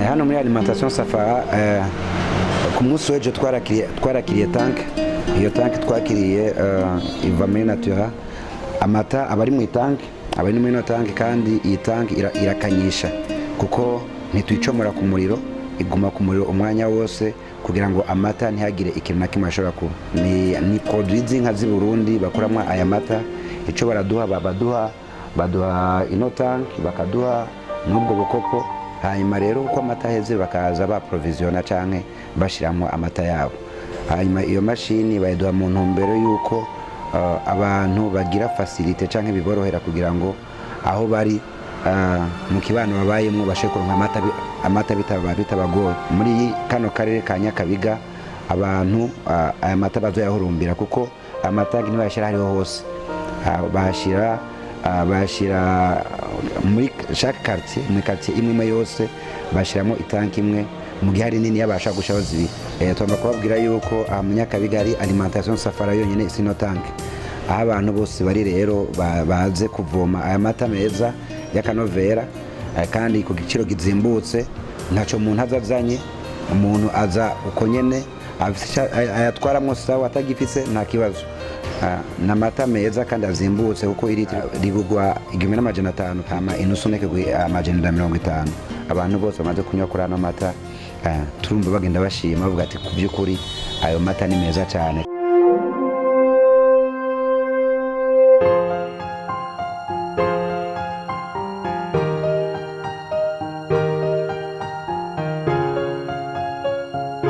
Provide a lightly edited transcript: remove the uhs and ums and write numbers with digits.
hano muri alimentation Safari ku munsi w'ejo twarakiriye tank. Iyo tank twakiriye iva muri natura. Amata abari mu tank, abari muri no tank, kandi iyi tank irakanyisha kuko ntitwicomora ku muriro, iguma ku muriro umwanya wose kugira ngo amata ntihagire ikintu na kimwe ashobora kuba. Ni produits z'inka z'i Burundi bakoramo aya mata. Ico baraduha baduha ino tank, bakaduha n'ubwo bukopo. Hanyuma rero uko amata heze bakaza ba provisiona canke bashiramo amata yabo. Hanyuma iyo mashini bayiduha mu ntumbero yuko abantu bagira facilite canke biborohera kugira ngo aho bari mu kibano babayemo bashe kuronka amata bitabagoye. Muri kano karere ka Nyakabiga abantu aya mata bazoyahurumbira kuko amata ntibashira hariho hose. Bashira muri chaque quartier, muri quartier imwe yose bashiramo itanki imwe, mu gihe hari nini yabasha gushaho zibiri. Tugomba kubabwira yuko mu Nyakabiga ari alimentation Safari yonyine isino tank, aho abantu bose bari rero baze kuvoma aya mata meza y'akanovera kandi ku giciro gizimbutse. Ntaco umuntu azazanye, umuntu aza uko nyene ayatwaramwo sawa, atagifise nta kibazo. N'amata meza kandi azimbutse kuko iri rigugwa 1500, hama inusu nekegwe 150. Abantu bose bamaze kunywa kuri ano mata turumva bagenda bashima bavuga ati ku by'ukuri ayo mata ni meza cyane.